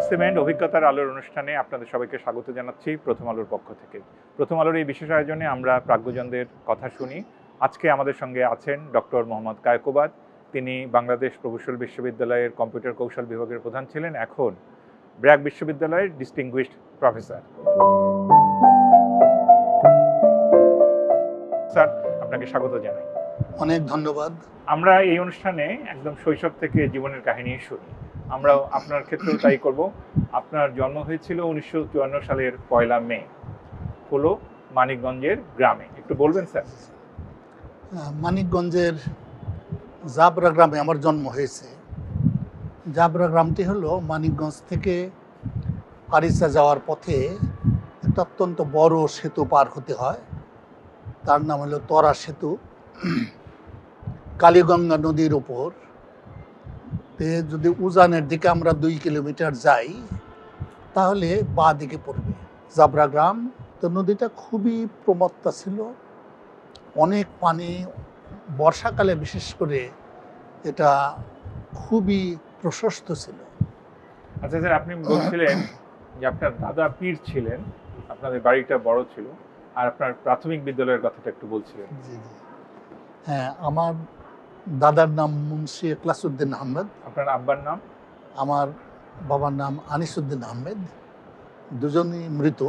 Cement অভিজ্ঞতার আলোর অনুষ্ঠানে আপনাদের সবাইকে স্বাগত জানাচ্ছি প্রথম আলোর পক্ষ থেকে। প্রথম আলোর এই বিশেষ আয়োজনে আমরা প্রাজ্ঞজনদের কথা শুনি। আজকে আমাদের সঙ্গে আছেন ডক্টর মোহাম্মদ কায়কোবাদ। তিনি বাংলাদেশ প্রকৌশল বিশ্ববিদ্যালয়ের কম্পিউটার কৌশল বিভাগের প্রধান ছিলেন, এখন ব্র্যাক বিশ্ববিদ্যালয়ের ডিস্টিংগুইশড প্রফেসর। স্যার, আপনাকে স্বাগত জানাই। অনেক ধন্যবাদ। আমরা এই অনুষ্ঠানে একদম শৈশব থেকে জীবনের কাহিনী শুনি। আমরা আপনার ক্ষেত্রেও তাই করব। আপনার জন্ম হয়েছিল 1954 সালের 1 মে, হলো মানিকগঞ্জের গ্রামে। একটু বলবেন স্যার? মানিকগঞ্জের জাবরা গ্রামে আমার জন্ম হয়েছে। জাবরা গ্রামটি হলো মানিকগঞ্জ থেকে আরিচা যাওয়ার পথে একটা অত্যন্ত বড় সেতু পার হতে হয়। তার নাম হলো তরা সেতু। কালীগঙ্গা নদীর উপর যদি উজানের দিকে আমরা 2 কিলোমিটার যাই তাহলে বাঁ দিকে পড়বে জাবরা গ্রাম। তো নদীটা খুবই প্রমত্তা ছিল, অনেক পানি, বর্ষাকালে বিশেষ করে এটা খুবই প্রশস্ত ছিল। আচ্ছা স্যার, আপনি বলছিলেন যে আপনার দাদা পীর ছিলেন, আপনাদের বাড়িটা বড় ছিল, আর আপনার প্রাথমিক বিদ্যালয়ের কথাটা একটু বলছিলেন। জি জি, হ্যাঁ, আমার দাদার নাম মুন্সি এখলাসউদ্দিন আহমেদ। আপনার আব্বার নাম? আমার বাবার নাম আনিসউদ্দিন আহমেদ। দুজনই মৃত।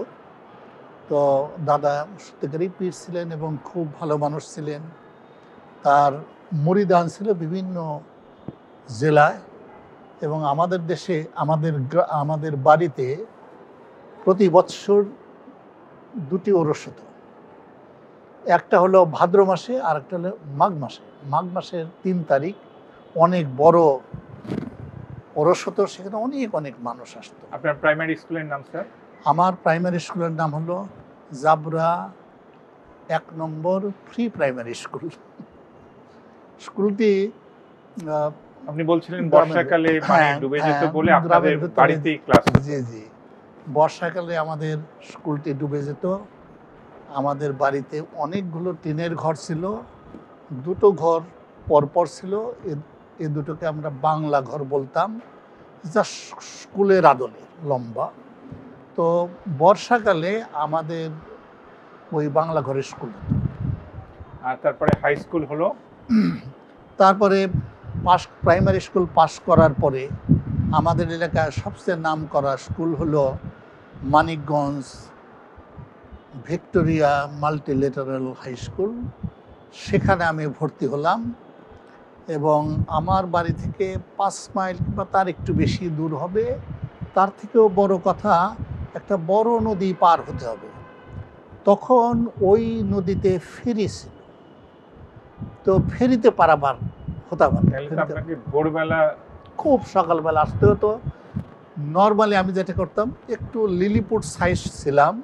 তো দাদা সত্যিকারই পীর ছিলেন এবং খুব ভালো মানুষ ছিলেন। তার মুরিদান ছিল বিভিন্ন জেলায়, এবং আমাদের দেশে আমাদের বাড়িতে প্রতি বৎসর 2টি ওরস হতো। একটা হলো ভাদ্র মাসে আর একটা হলো মাঘ মাসে। মাঘ মাসের 3 তারিখ অনেক বড় ওরস হতো, সেখানে অনেক অনেক মানুষ আসতো। আপনার প্রাইমারি স্কুলের নাম স্যার? আমার প্রাইমারি স্কুলের নাম হলো জাবরা 1 নম্বর ফ্রি প্রাইমারি স্কুল। স্কুলটি আপনি বলছিলেন বর্ষাকালে পানি ডুবে যেত বলে আপনাদের বাড়িতেই ক্লাস? জি জি, বর্ষাকালে আমাদের স্কুলটি ডুবে যেত। আমাদের বাড়িতে অনেকগুলো টিনের ঘর ছিল, 2টো ঘর পরপর ছিল। এই দুটোকে আমরা বাংলা ঘর বলতাম, যা স্কুলের আদলে লম্বা। তো বর্ষাকালে আমাদের ওই বাংলা ঘরের স্কুল হতো। আর তারপরে হাই স্কুল হলো? তারপরে প্রাইমারি স্কুল পাস করার পরে আমাদের এলাকায় সবচেয়ে নাম করা স্কুল হলো Manikganj Victoria multilateral high school. সেখানে আমি ভর্তি হলাম, এবং আমার বাড়ি থেকে 5 মাইল বা তার একটু বেশি দূর হবে। তার থেকেও বড় কথা, একটা বড় নদী পার হতে হবে। তখন ওই নদীতে ফেরি ছিল, তো ফেরিতে পারাবার হতাম। ভোরবেলা খুব সকালবেলা আসতে হতো। নর্মালি আমি যেটা করতাম, একটু লিলিপুট সাইজ ছিলাম,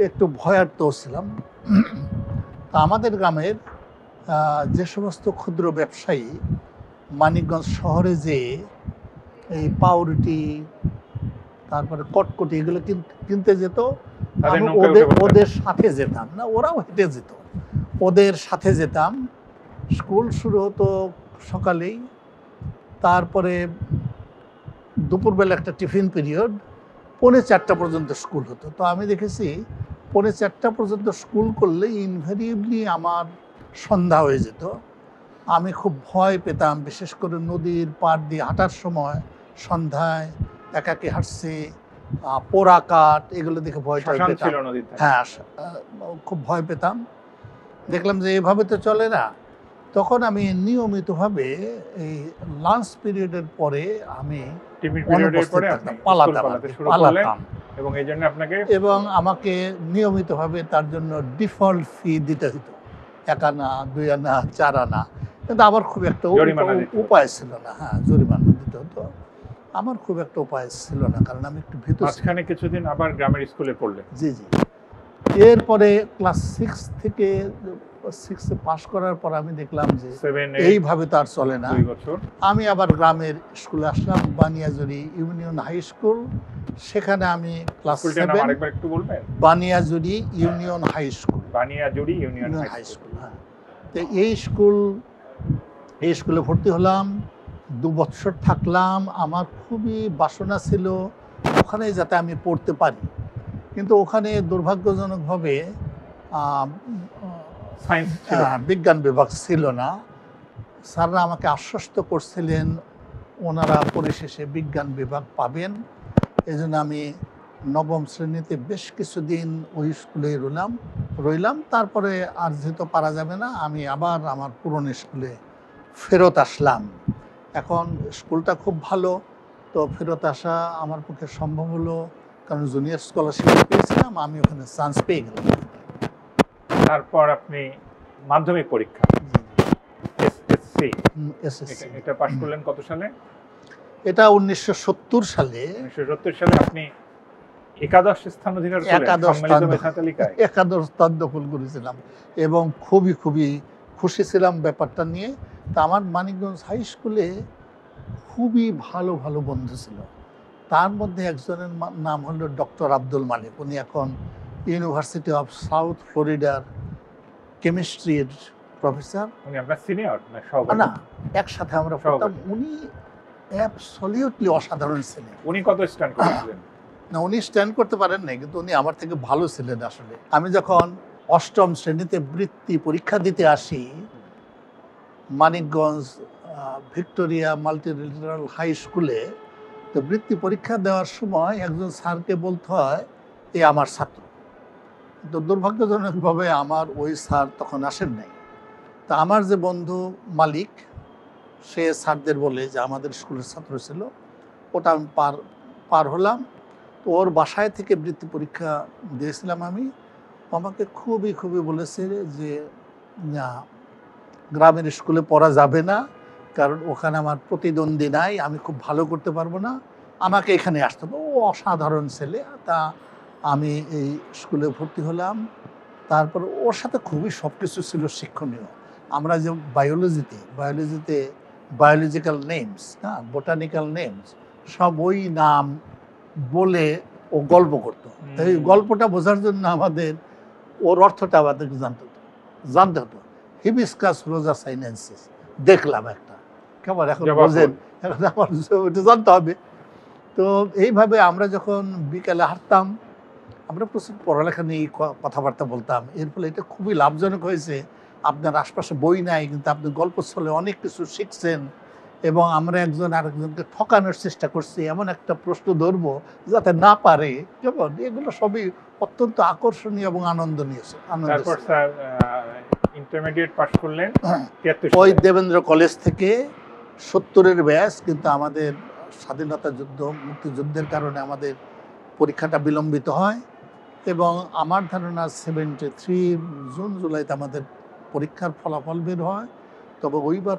একটু ভয়ার্থ ছিলাম। তা আমাদের গ্রামের যে সমস্ত ক্ষুদ্র ব্যবসায়ী মানিকগঞ্জ শহরে যে এই পাউরুটি, তারপরে কটকটি, এগুলো কিনতে যেত, আমি ওদের সাথে যেতাম না, ওরাও হেঁটে যেত, ওদের সাথে যেতাম। স্কুল শুরু হতো সকালেই, তারপরে দুপুরবেলা একটা টিফিন পিরিয়ড, 3:45 পর্যন্ত স্কুল হতো। তো আমি দেখেছি 3:45 পর্যন্ত স্কুল করলে ইনভ্যারিয়েবলি আমার সন্ধ্যা হয়ে যেত। আমি খুব ভয় পেতাম, বিশেষ করে নদীর পাড় দিয়ে হাঁটার সময় সন্ধ্যায় একাকে হাঁটছে, পোড়া কাঠ, এগুলো দেখে ভয় পেতাম। হ্যাঁ, খুব ভয় পেতাম। দেখলাম যে এভাবে তো চলে না। তখন আমি নিয়মিতভাবে এই লাঞ্চ পিরিয়ডের পরে আমি পালাতাম, এবং আমাকে নিয়মিতভাবে তার জন্য ডিফল্ট ফি দিতে হতো, 1 আনা, 2 আনা, 4 আনা। কিন্তু আমার খুব একটা উপায় ছিল না। হ্যাঁ, জরিমানা দিতে হতো। আমার খুব একটা উপায় ছিল না, কারণ আমি একটু ভীতু। মাঝখানে কিছুদিন আবার গ্রামের স্কুলে পড়লেন? জি জি। এরপরে ক্লাস 6 থেকে 6-এ পাশ করার পর আমি দেখলাম যে এইভাবে তো আর চলে না। আমি আবার গ্রামের স্কুলে আসলাম, বানিয়াজুরি ইউনিয়ন হাই স্কুল। সেখানে আমি class 7। Baniajuri union high school. Baniajuri union high school, হ্যাঁ। তো এই স্কুলে ভর্তি হলাম, 2 বছর থাকলাম। আমার খুবই বাসনা ছিল ওখানে যাতে আমি পড়তে পারি। কিন্তু ওখানে দুর্ভাগ্যজনকভাবে আহ, সায়েন্স ছিল। বিজ্ঞান বিভাগ ছিল না। স্যাররা আমাকে আশ্বস্ত করছিলেন ওনারা পরিশেষে বিজ্ঞান বিভাগ পাবেন। এই জন্য আমি নবম শ্রেণীতে বেশ কিছুদিন ওই স্কুলে রইলাম। তারপরে আর যেহেতু পারা যাবে না, আমি আবার আমার পুরনো স্কুলে ফেরত আসলাম। এখন স্কুলটা খুব ভালো, তো ফেরত আসা আমার পক্ষে সম্ভব হলো, কারণ জুনিয়র স্কলারশিপ পেয়েছিলাম, আমি ওখানে চান্স পেয়ে গেলাম। তারপর আপনি মাধ্যমিক পরীক্ষা এসএসসি এসএসসি এটা পাশ করলেন কত সালে? এটা 1970 সালে। 1970 সালে আপনি একাদশ স্থান অধিকার করলেন একাদশ সম্মিলিত স্থান মেধা তালিকায়। একাদশ স্থান দখল করেছিলাম এবং খুবই খুবই খুশি ছিলাম ব্যাপারটা নিয়ে। তা আমার মানিকগঞ্জ হাই স্কুলে খুবই ভালো ভালো বন্ধু ছিল। তার মধ্যে একজনের নাম হলো ডক্টর আব্দুল মালিক। উনি এখন ইউনিভার্সিটি অফ সাউথ ফ্লোরিডার কেমিস্ট্রির প্রফেসর। উনি আপনার সিনিয়র না সহপাঠী? না, একসাথে আমরা পড়তাম। উনি অ্যাবসলিউটলি অসাধারণ ছিলেন। উনি কত স্ট্যান্ড করেছিলেন? না, উনি স্ট্যান্ড করতে পারেন নাই, কিন্তু উনি আমার থেকে ভালো ছিলেন আসলে। আমি যখন অষ্টম শ্রেণীতে বৃত্তি পরীক্ষা দিতে আসি মানিকগঞ্জ ভিক্টোরিয়া মাল্টিলিটারাল হাই স্কুলে, তো বৃত্তি পরীক্ষা দেওয়ার সময় একজন স্যারকে বলতে হয় এ আমার ছাত্র। তো দুর্ভাগ্যজনকভাবে আমার ওই স্যার তখন আসেন নাই। তা আমার যে বন্ধু মালিক, সে স্যারদের বলে যে আমাদের স্কুলের ছাত্র ছিল, ওটা আমি পার হলাম। তো ওর বাসায় থেকে বৃত্তি পরীক্ষা দিয়েছিলাম আমি। আমাকে খুবই খুবই বলেছে যে না, গ্রামের স্কুলে পড়া যাবে না, কারণ ওখানে আমার প্রতিদ্বন্দ্বী নাই, আমি খুব ভালো করতে পারবো না, আমাকে এখানে আসতে হবে। ও অসাধারণ ছেলে। তা আমি এই স্কুলে ভর্তি হলাম। তারপর ওর সাথে খুবই সব কিছু ছিল শিক্ষণীয়। আমরা যে বায়োলজিতে বায়োলজিক্যাল নেমস, হ্যাঁ, বোটানিক্যাল নেমস, সব ওই নাম বলে ও গল্প করতো। এই গল্পটা বোঝার জন্য আমাদের ওর অর্থটা আমাদেরকে জানতে হতো। হিবিস্কাস রোজা সাইনেন্সিস দেখলাম একটা, কেমন এখন বোঝেন, এখন আমার ওটা জানতে হবে। তো এইভাবে আমরা যখন বিকেলে হাঁটতাম, আমরা প্রচুর পড়ালেখা নিয়ে কথাবার্তা বলতাম। এর ফলে এটা খুবই লাভজনক হয়েছে। আপনার আশপাশে বই নাই, কিন্তু আপনি গল্প ছলে অনেক কিছু শিখছেন। এবং আমরা একজন আরেকজনকে ঠকানোর চেষ্টা করছি, এমন একটা প্রশ্ন ধরবো যাতে না পারে, যেমন এগুলো সবই অত্যন্ত আকর্ষণীয় এবং আনন্দনীয়। তারপর স্যার ইন্টারমিডিয়েট পাস করলেন ওই দেবেন্দ্র কলেজ থেকে 70-এর ব্যাচ, কিন্তু আমাদের স্বাধীনতা যুদ্ধ মুক্তিযুদ্ধের কারণে আমাদের পরীক্ষাটা বিলম্বিত হয় এবং আমার ধারণা 73 জুন জুলাইতে আমাদের পরীক্ষার ফলাফল বের হয়। তবে ওইবার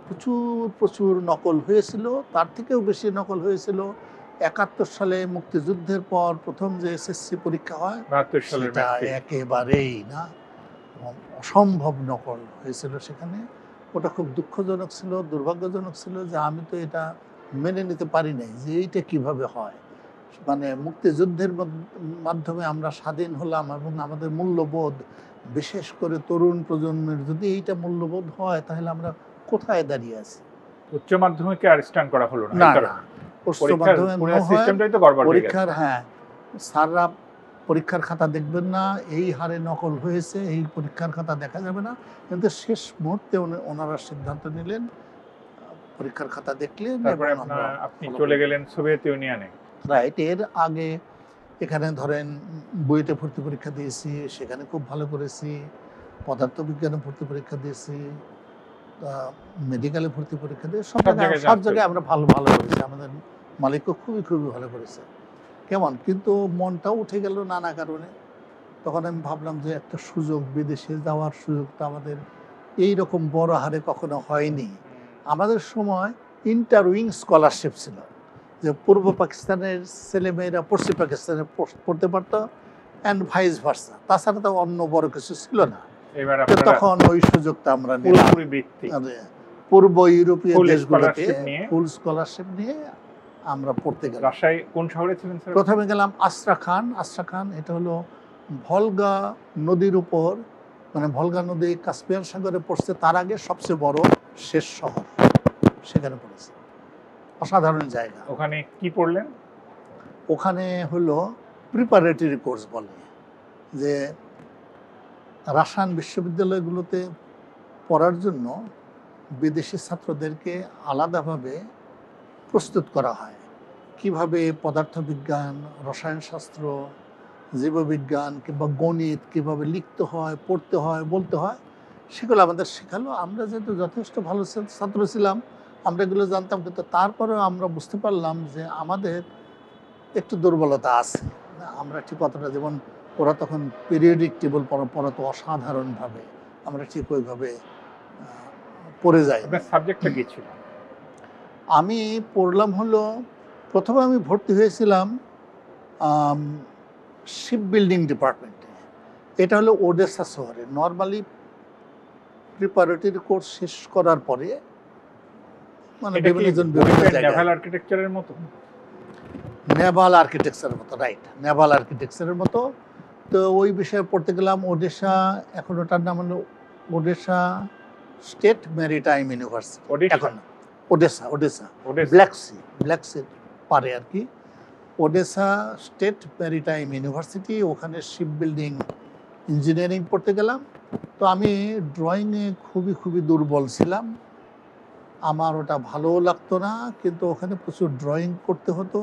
প্রচুর নকল হয়েছিল, তার থেকেও বেশি নকল হয়েছিল 71 সালে মুক্তিযুদ্ধের পর প্রথম যে এসএসসি পরীক্ষা হয়, সেটা একেবারেই না, অসম্ভব নকল হয়েছিল সেখানে। ওটা খুব দুঃখজনক ছিল, দুর্ভাগ্যজনক ছিল যে আমি তো এটা মেনে নিতে পারি নাই যে এইটা কিভাবে হয়। মানে মুক্তিযুদ্ধের মাধ্যমে আমরা স্বাধীন হলাম এবং আমাদের মূল্যবোধ, বিশেষ করে তরুণ প্রজন্মের যদি এইটা মূল্যবোধ হয়, তাহলে আমরা কোথায় দাঁড়িয়ে আছি। উচ্চ মাধ্যমিকে আর স্ট্যান্ড করা হলো না। না, উচ্চ মাধ্যমিক পরীক্ষার, হ্যাঁ, স্যাররা পরীক্ষার খাতা দেখবেন না, এই হারে নকল হয়েছে, এই পরীক্ষার খাতা দেখা যাবে না। কিন্তু শেষ মুহূর্তে ওনারা সিদ্ধান্ত নিলেন, পরীক্ষার খাতা দেখলেন। আপনি চলে গেলেন সোভিয়েত ইউনিয়নে। রাইট। এর আগে এখানে ধরেন বুয়েটে ভর্তি পরীক্ষা দিয়েছি, সেখানে খুব ভালো করেছি। পদার্থবিজ্ঞানে ভর্তি পরীক্ষা দিয়েছি, মেডিকেলে ভর্তি পরীক্ষা দিয়ে সব জায়গায় আমরা ভালো করেছি। আমাদের মালিকও খুবই ভালো করেছে। কেমন, কিন্তু মনটাও উঠে গেল নানা কারণে। তখন আমি ভাবলাম যে একটা সুযোগ, বিদেশে যাওয়ার সুযোগ তো আমাদের এইরকম বড় হারে কখনো হয়নি। আমাদের সময় ইন্টারউইং স্কলারশিপ ছিল, যে পূর্ব পাকিস্তানের ছেলেমেয়েরা পশ্চিম পাকিস্তানে পড়তে পারতো অ্যান্ড ভাইস ভার্সা। তাছাড়া তো অন্য বড় কিছু ছিল না। তখন ওই সুযোগটা আমরা নিলাম। পূর্ব ইউরোপীয় দেশগুলোতে ফুল স্কলারশিপ নিয়ে আমরা পড়তে গেলাম। রাজশাহী কোন শহরে ছিলেন স্যার? প্রথমে গেলাম আস্ট্রাখান। এটা হলো ভলগা নদীর উপর, মানে ভলগা নদী কাস্পিয়ান সাগরে পড়ছে, তার আগে সবচেয়ে বড় শেষ শহর, সেখানে পড়েছে। অসাধারণ জায়গা। ওখানে কি পড়লেন? ওখানে হলো প্রিপারেটরি কোর্স বলে, যে রাসায়ন বিশ্ববিদ্যালয়গুলোতে পড়ার জন্য বিদেশি ছাত্রদেরকে আলাদাভাবে প্রস্তুত করা হয়, কিভাবে পদার্থবিজ্ঞান, রসায়নশাস্ত্র, জীববিজ্ঞান কিংবা গণিত কিভাবে লিখতে হয়, পড়তে হয়, বলতে হয়, সেগুলো আমাদের শেখালো। আমরা যেহেতু যথেষ্ট ভালো ছাত্র ছিলাম, আমরা এগুলো জানতাম, কিন্তু তারপরেও আমরা বুঝতে পারলাম যে আমাদের একটু দুর্বলতা আছে। আমরা ঠিক অতটা, যেমন ওরা তখন পিরিয়ডিক টেবল পড়াতো অসাধারণভাবে, আমরা ঠিক ওইভাবে পড়ে যাই। আপনার সাবজেক্টটা কি ছিল? আমি পড়লাম হলো, প্রথমে আমি ভর্তি হয়েছিলাম শিপ বিল্ডিং ডিপার্টমেন্টে। এটা হলো ওডেসা শহরে। নর্মালি প্রিপারেটরি কোর্স শেষ করার পরে মানে এটা কি বিভিন্ন নেভাল জায়গায় আর্কিটেকচারের মতো? নেভাল আর্কিটেকচারের মতো, রাইট, নেভাল আর্কিটেকচারের মতো। তো ওই বিষয়ে পড়তে গেলাম। ওডেসা, এখন ওটার নাম হলো Odesa state maritime university. Odisha? এখন Odesa, Odesa Odesa. Black sea পারে আর কি। ওডেসা স্টেট ম্যারিটাইম ইউনিভার্সিটি, ওখানে শিপ বিল্ডিং ইঞ্জিনিয়ারিং পড়তে গেলাম। তো আমি ড্রয়িংয়ে খুবই দুর্বল ছিলাম, আমার ওটা ভালোও লাগতো না, কিন্তু ওখানে প্রচুর ড্রয়িং করতে হতো।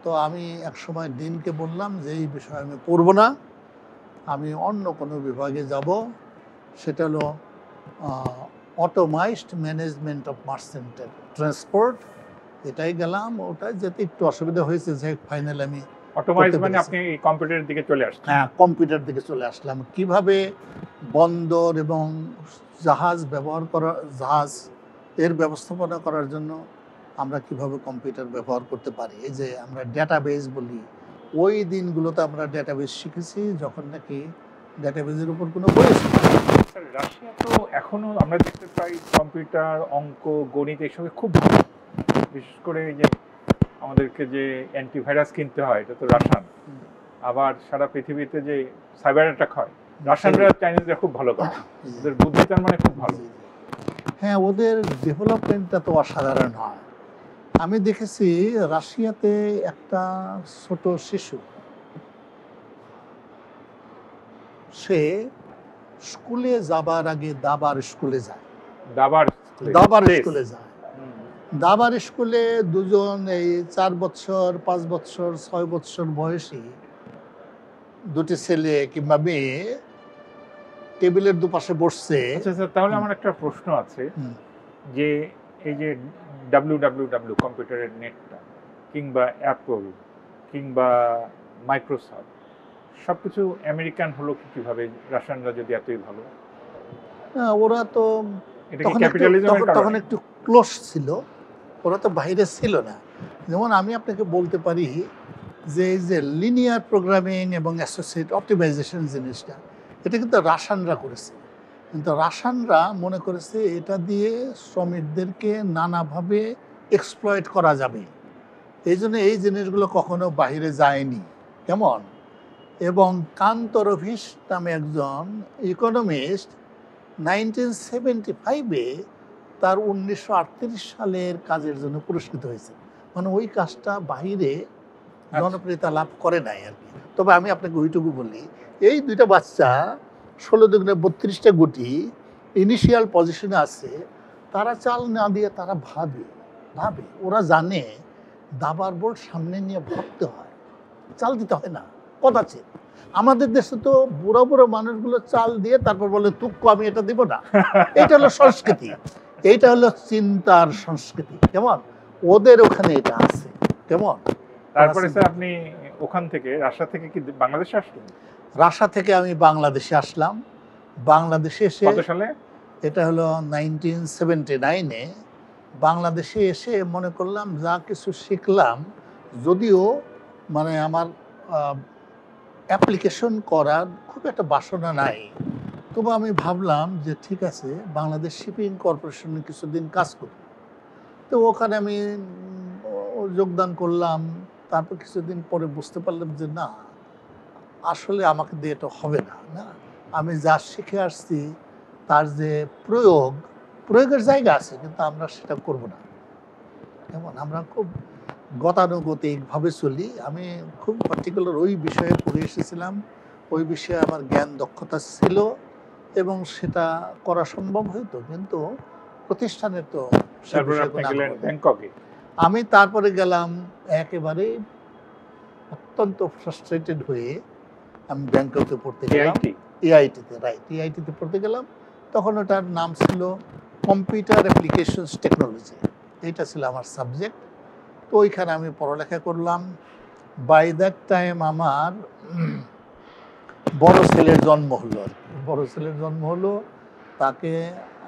তো আমি একসময় ডিনকে বললাম যে এই বিষয়ে আমি পড়ব না, আমি অন্য কোনো বিভাগে যাব, সেটা হলো অটোমাইজড ম্যানেজমেন্ট অফ মার্চেন্ট ট্রান্সপোর্ট। এটাই গেলাম। ওটাই যেতে একটু অসুবিধা হয়েছে, যে ফাইনাল আমি অটোমাইজ মানে আপনি কম্পিউটারের দিকে চলে আসছেন? হ্যাঁ, কম্পিউটার দিকে চলে আসলাম। কিভাবে বন্দর এবং জাহাজ ব্যবহার করা, জাহাজ এর ব্যবস্থাপনা করার জন্য আমরা কিভাবে কম্পিউটার ব্যবহার করতে পারি, এই যে আমরা ডেটাবেস বলি, ওই দিনগুলোতে আমরা ডেটাবেস শিখেছি, যখন নাকি ডেটাবেসের উপর কোনো বই ছিল না। স্যার, রাশিয়া তো এখনো আমরা দেখতে পাই কম্পিউটার, অঙ্ক, গণিত এসবে খুব ভালো। বিশেষ করে এই যে আমাদেরকে যে অ্যান্টিভাইরাস কিনতে হয়, এটা তো রাশিয়ান। আবার সারা পৃথিবীতে যে সাইবার অ্যাটাক হয়, রাশিয়ানরা চাইনিজরা খুব ভালো করে, ওদের বুদ্ধি তার মানে খুব ভালো। হ্যাঁ, ওদের ডেভেলপমেন্টটা তো অসাধারণ হয়। আমি দেখেছি রাশিয়াতে একটা ছোট শিশু, সে স্কুলে যাবার আগে দাবার স্কুলে যায়। দাবার স্কুলে যায়। দাবার স্কুলে দুজন, এই 4 বছর, 5 বছর, 6 বছর বয়সী দুটি ছেলে কিংবা মেয়ে টেবিলের দুপাশে বসছে। আচ্ছা স্যার, তাহলে আমার একটা প্রশ্ন আছে, যে এই যে ডাব্লিউ কম্পিউটারের নেটটা, কিংবা অ্যাপল, কিংবা মাইক্রোসফট, সবকিছু আমেরিকান হলো কিভাবে? রাশিয়ানরা যদি এতই ভালো, ওরা তো এটা কি ক্যাপিটালিজমের তখন কারণে? একটু ক্লোজ ছিল, ওরা তো বাইরে ছিল না। যেমন আমি আপনাকে বলতে পারি যে এই যে লিনিয়ার প্রোগ্রামিং এবং অ্যাসোসিয়েট অপটিমাইজেশন জিনিসটা, এটা কিন্তু রাশিয়ানরা করেছে। কিন্তু রাশিয়ানরা মনে করেছে এটা দিয়ে শ্রমিকদেরকে নানাভাবে এক্সপ্লয়েট করা যাবে, এই জন্য এই জিনিসগুলো কখনো বাইরে যায়নি। কেমন? এবং কান্তরভিস নামে একজন ইকোনমিস্ট 1975-এ তার 1938 সালের কাজের জন্য পুরস্কৃত হয়েছে। মানে ওই কাজটা বাইরে জনপ্রিয়তা লাভ করে নাই আর কি। তবে আমি আপনাকে ওইটুকু বলি, এই দুইটা বাচ্চা 16×32টা গুটি ইনিশিয়াল পজিশনে আছে, তারা চাল না দিয়ে তারা ভাবে, ওরা জানে দাবার বোর্ড সামনে নিয়ে ভাবতে হয়, চাল দিতে হয় না কদাচিৎ। আমাদের দেশে তো বুড়ো বুড়ো মানুষগুলো চাল দিয়ে তারপর বলে তুক্কু আমি এটা দিব না। এটা হলো সংস্কৃতি, এইটা হলো চিন্তার সংস্কৃতি। কেমন? ওদের ওখানে এটা আছে। কেমন? তারপরে স্যার আপনি ওখান থেকে, রাশিয়া থেকে কি বাংলাদেশে আসলেন? রাশিয়া থেকে আমি বাংলাদেশে আসলাম। বাংলাদেশে এসে, কত সালে? এটা হলো 1979-এ। বাংলাদেশে এসে মনে করলাম যা কিছু শিখলাম, যদিও মানে আমার অ্যাপ্লিকেশন করার খুব একটা বাসনা নাই, তবু আমি ভাবলাম যে ঠিক আছে, বাংলাদেশ শিপিং কর্পোরেশনে কিছুদিন কাজ করি। তো ওখানে আমি যোগদান করলাম। তারপর কিছুদিন পরে বুঝতে পারলাম যে না, আসলে আমাকে দিয়ে এটা হবে না। আমি যা শিখে আসছি তার যে প্রয়োগের জায়গা আছে, কিন্তু আমরা সেটা করব না। কেমন? আমরা খুব গতানুগতিকভাবে চলি। আমি খুব পার্টিকুলার ওই বিষয়ে পড়ে এসেছিলাম, ওই বিষয়ে আমার জ্ঞান দক্ষতা ছিল এবং সেটা করা সম্ভব হতো, কিন্তু প্রতিষ্ঠানের তো সে তারপরে বিষয়ে আপনি কোনো গেলেন আগ্রহ নেই। ব্যাংককে। আমি তারপরে গেলাম একেবারে অত্যন্ত ফ্রাস্ট্রেটেড হয়ে আমি ব্যাংককে পড়তে গেলাম। এআইটি। এআইটিতে, রাইট, এআইটিতে পড়তে গেলাম। তখন ওটার নাম ছিল কম্পিউটার অ্যাপ্লিকেশনস টেকনোলজি, এইটা ছিল আমার সাবজেক্ট। তো ওইখানে আমি পড়ালেখা করলাম। বাই দ্যাট টাইম আমার বড় ছেলের জন্ম হলো আর কি। বড় ছেলের জন্ম হলো, তাকে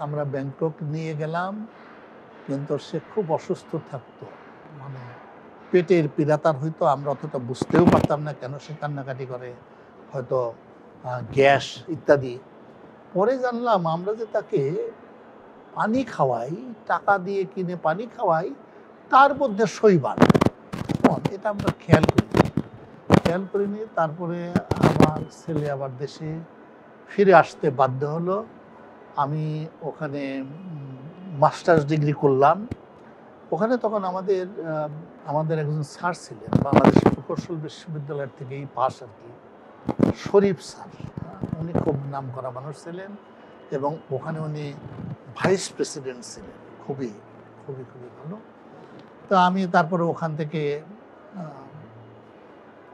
আমরা ব্যাংকক নিয়ে গেলাম, কিন্তু সে খুব অসুস্থ থাকতো, মানে পেটের পীড়া তার হয়তো, আমরা অতটা বুঝতেও পারতাম না কেন সে কান্নাকাটি করে, হয়তো গ্যাস ইত্যাদি। পরে জানলাম আমরা যে তাকে পানি খাওয়াই, টাকা দিয়ে কিনে পানি খাওয়াই, তার মধ্যে শৈবাল, এটা আমরা খেয়াল করিনি। তারপরে আমার ছেলে আবার দেশে ফিরে আসতে বাধ্য হলো। আমি ওখানে মাস্টার্স ডিগ্রি করলাম। ওখানে তখন আমাদের একজন স্যার ছিলেন, বাংলাদেশ প্রকৌশল বিশ্ববিদ্যালয়ের থেকেই পাস আর কি, শরীফ স্যার। উনি খুব নাম করা মানুষ ছিলেন এবং ওখানে উনি ভাইস প্রেসিডেন্ট ছিলেন, খুবই খুবই খুবই ভালো। তো আমি তারপরে ওখান থেকে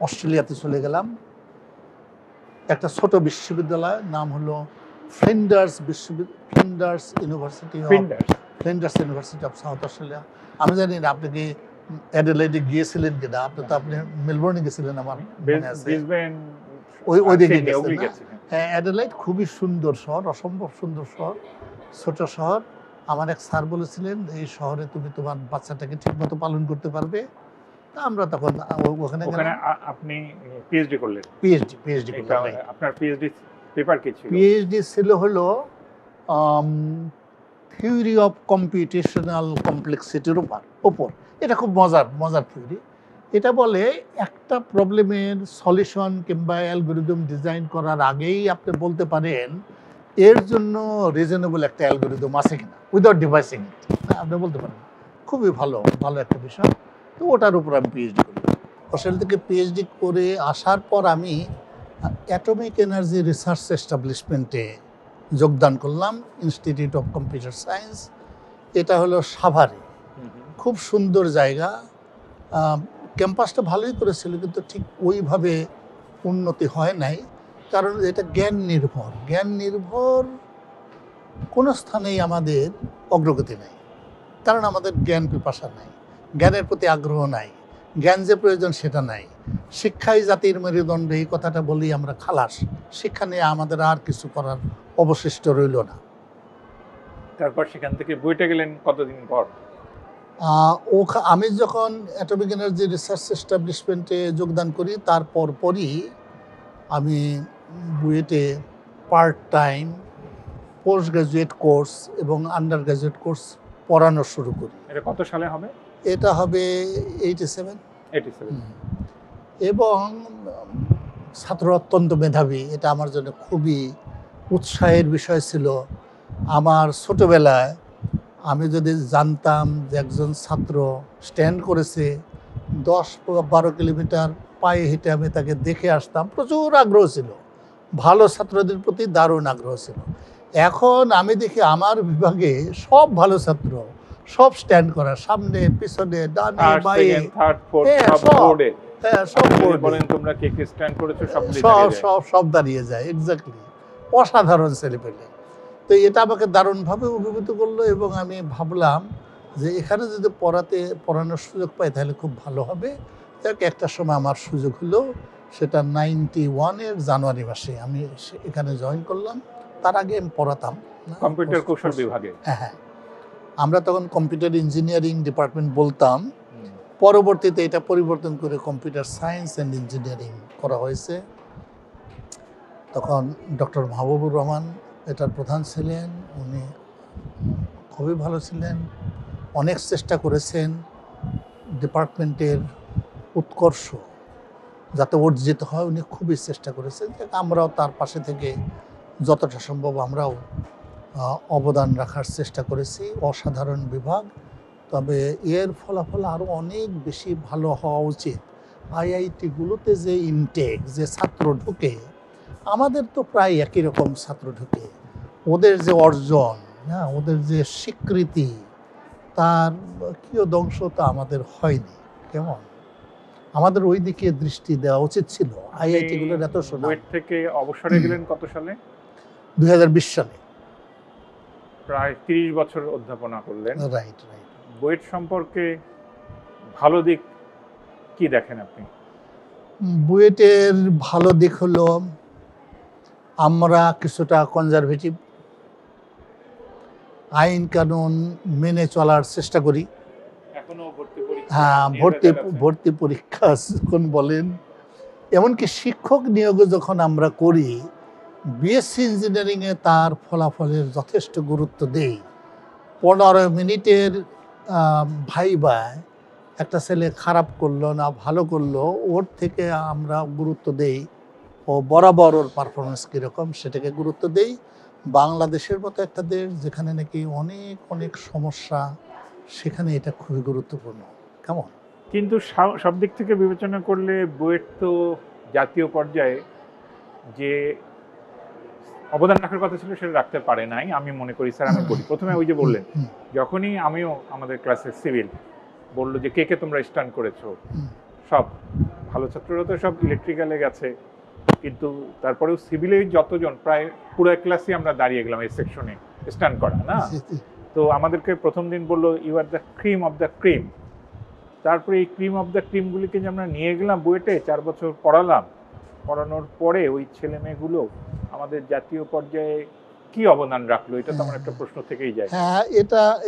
অস্ট্রেলিয়াতে চলে গেলাম। একটা ছোট বিশ্ববিদ্যালয়, নাম হলো Flinders university of south Australia. আমি জানি না আপনি কি অ্যাডিলেডে গিয়েছিলেন কিনা, আপনি তো আপনি মেলবোর্নে গেছিলেন আমার মনে আছে। ওই দিকে গেছেন না? হ্যাঁ, অ্যাডিলেড খুবই সুন্দর শহর, অসম্ভব সুন্দর শহর, ছোট শহর। আমার এক স্যার বলেছিলেন এই শহরে তুমি তোমার বাচ্চাটাকে ঠিকমতো পালন করতে পারবে। তা আমরা তখন ওখানে আপনি পিএইচডি করলেন? পিএইচডি করলাম। আপনার পিএইচডি পেপার কি ছিল? পিএইচডি ছিল হলো থিওরি অফ কম্পিউটেশনাল কমপ্লেক্সিটির ওপর। এটা খুব মজার থিওরি। এটা বলে একটা প্রবলেমের সলিউশন কিংবা অ্যালগরিদম ডিজাইন করার আগেই আপনি বলতে পারেন এর জন্য রিজনেবল একটা অ্যালগরিদম আছে কিনা, উইদাউট ডিভাইসিং ইট, আপনি বলতে পারেন। খুবই ভালো একটা বিষয়। তো ওটার উপর আমি পিএইচডি করি। অস্ট্রেলিয়া থেকে পিএইচডি করে আসার পর আমি অ্যাটমিক এনার্জি রিসার্চ এস্টাবলিশমেন্টে যোগদান করলাম, ইনস্টিটিউট অফ কম্পিউটার সায়েন্স। এটা হলো সাভারে, খুব সুন্দর জায়গা। ক্যাম্পাসটা ভালোই করেছিল, কিন্তু ঠিক ওইভাবে উন্নতি হয় নাই, কারণ এটা জ্ঞান নির্ভর কোনো স্থানেই আমাদের অগ্রগতি নাই, কারণ আমাদের জ্ঞান পিপাসা নাই, জ্ঞানের প্রতি আগ্রহ নাই, জ্ঞান যে প্রয়োজন সেটা নাই। শিক্ষাই জাতির মেরুদণ্ড, এই কথাটা বলি আমরা খালাস। শিক্ষা নিয়ে আমাদের আর কিছু করার অবশিষ্ট রইল না। তারপর সেখান থেকে বুয়েটে গেলেন কতদিন পর? আমি যখন অ্যাটমিক এনার্জি রিসার্চ এস্টাবলিশমেন্টে যোগদান করি তার পরপরই আমি বুয়েটে part time post graduate course এবং আন্ডার গ্রাজুয়েট কোর্স পড়ানো শুরু করি। এটা কত সালে হবে? এটা হবে 87। এবং ছাত্র অত্যন্ত মেধাবী, এটা আমার জন্য খুবই উৎসাহের বিষয় ছিল। আমার ছোটবেলায় আমি যদি জানতাম যে একজন ছাত্র স্ট্যান্ড করেছে 10-12 কিলোমিটার পায়ে হেঁটে, আমি তাকে দেখে আসতাম, প্রচুর আগ্রহ ছিল, ভালো ছাত্রদের প্রতি দারুণ আগ্রহ ছিল। এখন আমি দেখি আমার বিভাগে সব ভালো ছাত্র, সব স্ট্যান্ড করা, সামনে পিছনে ডানে বাঁয়ে, সব দাঁড়িয়ে যায়। এক্স্যাক্টলি, অসাধারণ ছেলেপেলে। তো এটা আমাকে দারুণভাবে অভিভূত করলো এবং আমি ভাবলাম যে এখানে যদি পড়ানোর সুযোগ পাই তাহলে খুব ভালো হবে। একটা সময় আমার সুযোগ হলো, সেটা 91-এর জানুয়ারি মাসে আমি এখানে জয়েন করলাম। তার আগে আমি পড়াতাম কম্পিউটার কৌশল বিভাগে। হ্যাঁ, আমরা তখন কম্পিউটার ইঞ্জিনিয়ারিং ডিপার্টমেন্ট বলতাম, পরবর্তীতে এটা পরিবর্তন করে কম্পিউটার সায়েন্স অ্যান্ড ইঞ্জিনিয়ারিং করা হয়েছে। তখন ডক্টর মাহবুবুর রহমান এটার প্রধান ছিলেন। উনি খুবই ভালো ছিলেন, অনেক চেষ্টা করেছেন ডিপার্টমেন্টের উৎকর্ষ যাতে অর্জিত হয়, উনি খুবই চেষ্টা করেছেন। আমরাও তার পাশে থেকে যতটা সম্ভব আমরাও অবদান রাখার চেষ্টা করেছি। অসাধারণ বিভাগ। তবে এর ফলাফল আরও অনেক বেশি ভালো হওয়া উচিত। আইআইটিগুলোতে যে ইনটেক, যে ছাত্র ঢুকে, আমাদের তো প্রায় একই রকম ছাত্র ঢুকে, ওদের যে অর্জন, হ্যাঁ, ওদের যে স্বীকৃতি, তার কিয়দংশ তো আমাদের হয়নি। কেমন, আমাদের ওই দিকে দৃষ্টি দেওয়া উচিত ছিল। আইআইটিগুলোর এত সুনাম। বুয়েট থেকে অবসরে গেলেন কত সালে? 2020 সালে। প্রায় 30 বছর অধ্যাপনা করলেন। Right right. বুয়েট সম্পর্কে ভালো দিক কি দেখেন আপনি? বুয়েটের ভালো দিক হলো আমরা কিছুটা কনজারভেটিভ, আইন কানুন মেনে চলার চেষ্টা করি। এখনো ভর্তি পরীক্ষা, হ্যাঁ, ভর্তি পরীক্ষা যখন বলেন, এমনকি শিক্ষক নিয়োগ যখন আমরা করি, বিএসসি ইঞ্জিনিয়ারিংয়ে তার ফলাফলের যথেষ্ট গুরুত্ব দেই। 15 মিনিটের ভাইবায় একটা ছেলে খারাপ করলো না ভালো করলো, ওর থেকে আমরা গুরুত্ব দেই ও বরাবর ওর পারফরমেন্স কীরকম সেটাকে গুরুত্ব দেই। বাংলাদেশের মতো একটা দেশ যেখানে নাকি অনেক অনেক সমস্যা, সেখানে এটা খুবই গুরুত্বপূর্ণ। কেমন, কিন্তু সব দিক থেকে বিবেচনা করলে বুয়েট তো জাতীয় পর্যায়ে যে অবদান রাখার কথা ছিল সেটা রাখতে পারে নাই আমি মনে করি। স্যার, আমি বলি, প্রথমে ওই যে বললেন, যখনই আমিও আমাদের ক্লাসে সিভিল বললো যে কে কে তোমরা স্টান্ট করেছো, সব ভালো ছাত্ররা তো সব ইলেকট্রিক্যালে গেছে, কিন্তু তারপরেও সিভিলে যতজন, প্রায় পুরো ক্লাসই আমরা দাঁড়িয়ে গেলাম এই সেকশনে স্টান্ট করা না। তো আমাদেরকে প্রথম দিন বললো you are the cream of the cream. তারপরে এই ক্রিম অফ দ্য ক্রিমগুলিকে যে আমরা নিয়ে গেলাম বুয়েটে, 4 বছর পড়ালাম, পড়ানোর পরে ওই ছেলে মেয়েগুলো আমাদের জাতীয় পর্যায়ে কি অবদান রাখলো, এটা তো আমার একটা প্রশ্ন থেকেই যায়। হ্যাঁ,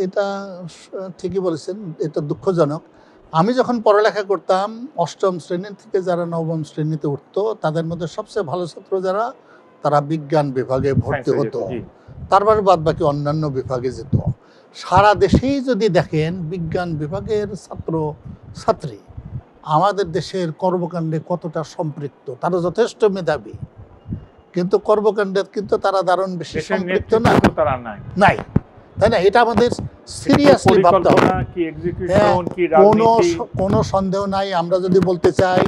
এটা ঠিকই বলেছেন, এটা দুঃখজনক। আমি যখন পড়ালেখা করতাম, 8ম শ্রেণী থেকে যারা 9ম শ্রেণীতে উঠতো, তাদের মধ্যে সবচেয়ে ভালো ছাত্র যারা, তারা বিজ্ঞান বিভাগে ভর্তি হতো, তারপরে বাদ বাকি অন্যান্য বিভাগে যেত। সারা দেশেই যদি দেখেন, বিজ্ঞান বিভাগের ছাত্র ছাত্রী আমাদের দেশের কর্মকাণ্ডে কতটা সম্পৃক্ত, তারা যথেষ্ট মেধাবী, কিন্তু কর্মকাণ্ডে কিন্তু তারা দারুণ বেশি সম্পৃক্ত না, তারা নাই, তাই না? এটা আমাদের সিরিয়াসলি ভাবতে হবে। কোনো সন্দেহ নাই। আমরা যদি বলতে চাই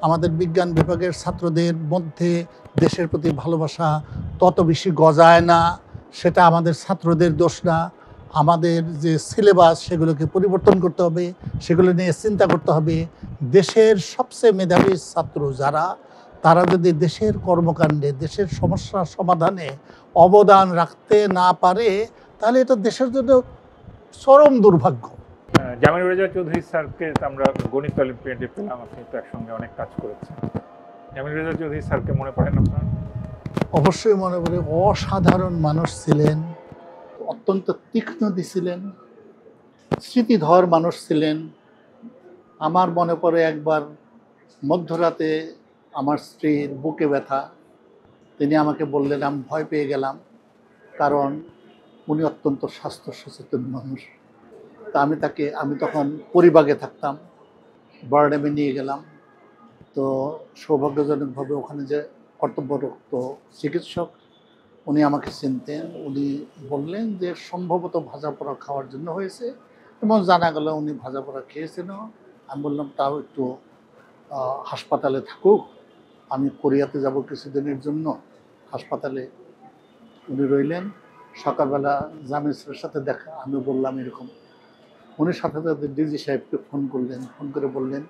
আমাদের বিজ্ঞান বিভাগের ছাত্রদের মধ্যে দেশের প্রতি ভালোবাসা তত বেশি গজায় না, সেটা আমাদের ছাত্রদের দোষ না। আমাদের যে সিলেবাস, সেগুলোকে পরিবর্তন করতে হবে, সেগুলো নিয়ে চিন্তা করতে হবে। দেশের সবচেয়ে মেধাবী ছাত্র যারা, তারা যদি দেশের কর্মকাণ্ডে, দেশের সমস্যা সমাধানে অবদান রাখতে না পারে, তাহলে এটা দেশের জন্য চরম দুর্ভাগ্য। জামিল রেজা চৌধুরী স্যারকে আমরা গণিত অলিম্পিয়াডে পেলাম, আপনি তো একসঙ্গে অনেক কাজ করেছেন। জামিল রেজা চৌধুরী স্যারকে মনে পড়েন আপনার? অবশ্যই মনে পড়ে। অসাধারণ মানুষ ছিলেন, অত্যন্ত তীক্ষ্ণদী ছিলেন, স্মৃতিধর মানুষ ছিলেন। আমার মনে পড়ে একবার মধ্যরাতে আমার স্ত্রীর বুকে ব্যথা, তিনি আমাকে বললেন, আমি ভয় পেয়ে গেলাম, কারণ উনি অত্যন্ত স্বাস্থ্য সচেতন মানুষ। তা আমি তখন পরিবাগে থাকতাম, বারডেমে নিয়ে গেলাম। তো সৌভাগ্যজনকভাবে ওখানে যে কর্তব্যরত চিকিৎসক, উনি আমাকে চিনতেন। উনি বললেন যে সম্ভবত ভাজা পোড়া খাওয়ার জন্য হয়েছে, এবং জানা গেল উনি ভাজা পোড়া খেয়েছেন। আমি বললাম তাও একটু হাসপাতালে থাকুক, আমি কোরিয়াতে যাব কিছুদিনের জন্য। হাসপাতালে উনি রইলেন। সকালবেলা জামিল স্যারের সাথে দেখা, আমি বললাম এরকম। উনি সাথে সাথে ডিজি সাহেবকে ফোন করলেন, ফোন করে বললেন